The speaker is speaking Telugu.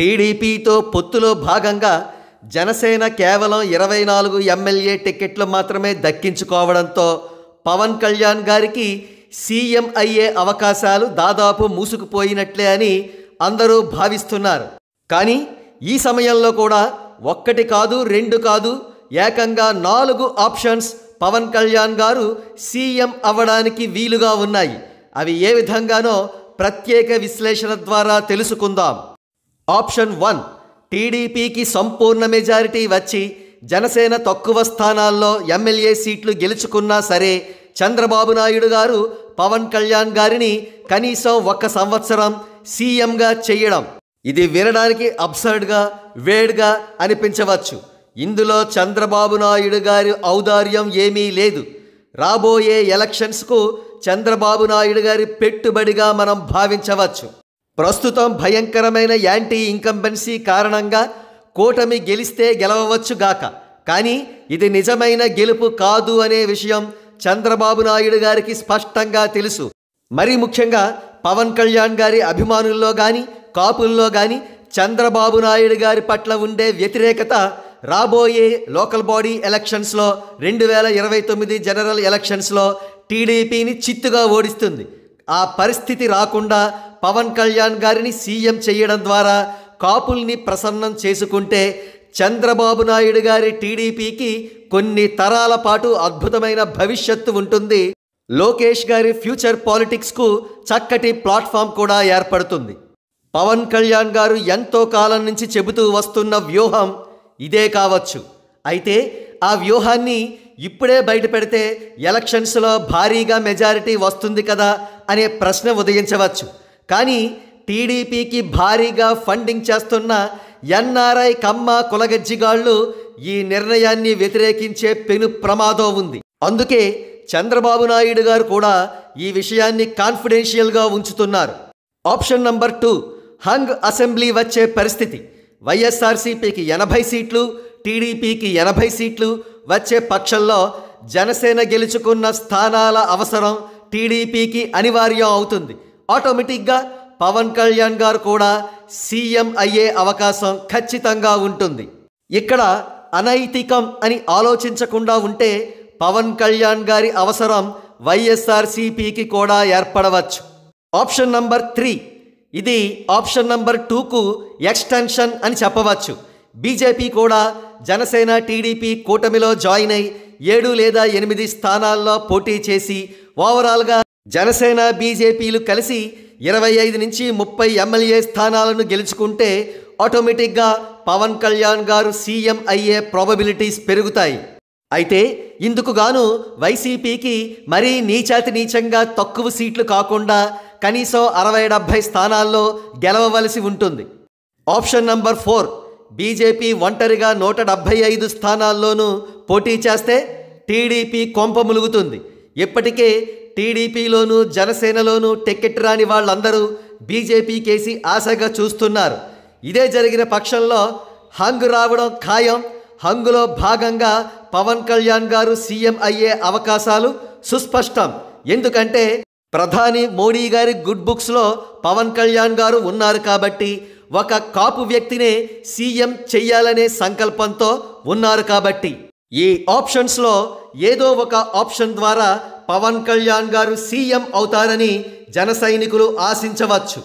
టీడీపీతో పొత్తులో భాగంగా జనసేన కేవలం 24 ఎమ్మెల్యే టికెట్లు మాత్రమే దక్కించుకోవడంతో పవన్ కళ్యాణ్ గారికి సీఎం అయ్యే అవకాశాలు దాదాపు మూసుకుపోయినట్లే అని అందరూ భావిస్తున్నారు. కానీ ఈ సమయంలో కూడా ఒక్కటి కాదు, రెండు కాదు, ఏకంగా 4 ఆప్షన్స్ పవన్ కళ్యాణ్ గారు సీఎం అవ్వడానికి వీలుగా ఉన్నాయి. అవి ఏ విధంగానో ప్రత్యేక విశ్లేషణ ద్వారా తెలుసుకుందాం. ఆప్షన్ 1, టీడీపీకి సంపూర్ణ మెజారిటీ వచ్చి జనసేన తక్కువ స్థానాల్లో ఎమ్మెల్యే సీట్లు గెలుచుకున్నా సరే చంద్రబాబు నాయుడు గారు పవన్ కళ్యాణ్ గారిని కనీసం 1 సంవత్సరం సీఎంగా చేయడం. ఇది వినడానికి అబ్సర్డ్గా, వేడ్గా అనిపించవచ్చు. ఇందులో చంద్రబాబు నాయుడు గారి ఔదార్యం ఏమీ లేదు. రాబోయే ఎలక్షన్స్కు చంద్రబాబు నాయుడు గారి పెట్టుబడిగా మనం భావించవచ్చు. ప్రస్తుతం భయంకరమైన యాంటీ ఇన్కంబెన్సీ కారణంగా కూటమి గెలిస్తే గెలవవచ్చుగాక, కానీ ఇది నిజమైన గెలుపు కాదు అనే విషయం చంద్రబాబు నాయుడు గారికి స్పష్టంగా తెలుసు. మరి ముఖ్యంగా పవన్ కళ్యాణ్ గారి అభిమానుల్లో కానీ, కాపుల్లో కానీ చంద్రబాబు నాయుడు గారి పట్ల ఉండే వ్యతిరేకత రాబోయే లోకల్ బాడీ ఎలక్షన్స్లో 2029 జనరల్ ఎలక్షన్స్లో టీడీపీని చిత్తుగా ఓడిస్తుంది. ఆ పరిస్థితి రాకుండా పవన్ కళ్యాణ్ గారిని సీఎం చేయడం ద్వారా కాపుల్ని ప్రసన్నం చేసుకుంటే చంద్రబాబు నాయుడు గారి టీడీపీకి కొన్ని తరాల పాటు అద్భుతమైన భవిష్యత్తు ఉంటుంది. లోకేష్ గారి ఫ్యూచర్ పాలిటిక్స్కు చక్కటి ప్లాట్ఫామ్ కూడా ఏర్పడుతుంది. పవన్ కళ్యాణ్ గారు ఎంతో కాలం నుంచి చెబుతూ వస్తున్న వ్యూహం ఇదే కావచ్చు. అయితే ఆ వ్యూహాన్ని ఇప్పుడే బయట పెడితే ఎలక్షన్స్లో భారీగా మెజారిటీ వస్తుంది కదా అనే ప్రశ్న ఉదయించవచ్చు. కానీ టీడీపీకి భారీగా ఫండింగ్ చేస్తున్న ఎన్ఆర్ఐ కమ్మ కులగజ్జిగాళ్ళు ఈ నిర్ణయాన్ని వ్యతిరేకించే పెను ప్రమాదం ఉంది. అందుకే చంద్రబాబు నాయుడు గారు కూడా ఈ విషయాన్ని కాన్ఫిడెన్షియల్గా ఉంచుతున్నారు. ఆప్షన్ నంబర్ 2, హంగ్ అసెంబ్లీ వచ్చే పరిస్థితి. వైఎస్ఆర్సీపీకి 80 సీట్లు, టీడీపీకి 80 సీట్లు వచ్చే పక్షంలో జనసేన గెలుచుకున్న స్థానాల అవసరం టీడీపీకి అనివార్యం అవుతుంది. ఆటోమేటిక్గా పవన్ కళ్యాణ్ గారు కూడా సీఎం అయ్యే అవకాశం ఖచ్చితంగా ఉంటుంది. ఇక్కడ అనైతికం అని ఆలోచించకుండా ఉంటే పవన్ కళ్యాణ్ గారి అవసరం వైఎస్ఆర్సీపీకి కూడా ఏర్పడవచ్చు. ఆప్షన్ నంబర్ 3, ఇది ఆప్షన్ నంబర్ 2కు ఎక్స్టెన్షన్ అని చెప్పవచ్చు. బీజేపీ కూడా జనసేన టీడీపీ కూటమిలో జాయిన్ అయి 7 లేదా 8 స్థానాల్లో పోటీ చేసి ఓవరాల్గా జనసేన బీజేపీలు కలిసి 25 నుంచి 30 ఎమ్మెల్యే స్థానాలను గెలుచుకుంటే ఆటోమేటిక్గా పవన్ కళ్యాణ్ గారు సీఎం అయ్యే ప్రాబబిలిటీస్ పెరుగుతాయి. అయితే ఇందుకు గాను వైసీపీకి మరీ నీచాతి నీచంగా తక్కువ సీట్లు కాకుండా కనీసం 60-70 స్థానాల్లో గెలవవలసి ఉంటుంది. ఆప్షన్ నంబర్ 4, బీజేపీ ఒంటరిగా 175 స్థానాల్లోనూ పోటీ చేస్తే టీడీపీ కొంప ములుగుతుంది. ఇప్పటికే టీడీపీలోనూ జనసేనలోనూ టికెట్ రాని వాళ్ళందరూ బీజేపీ కేసి ఆశగా చూస్తున్నారు. ఇదే జరిగిన పక్షంలో హంగ్ రావడం ఖాయం. హంగులో భాగంగా పవన్ కళ్యాణ్ గారు సీఎం అయ్యే అవకాశాలు సుస్పష్టం. ఎందుకంటే ప్రధాని మోడీ గారి గుడ్ బుక్స్లో పవన్ కళ్యాణ్ గారు ఉన్నారు కాబట్టి, ఒక కాపు వ్యక్తినే సీఎం చెయ్యాలనే సంకల్పంతో ఉన్నారు కాబట్టి ఈ ఆప్షన్స్లో ఏదో ఒక ఆప్షన్ ద్వారా పవన్ కళ్యాణ్ గారు సీఎం అవుతారని జన సైనికులు ఆశించవచ్చు.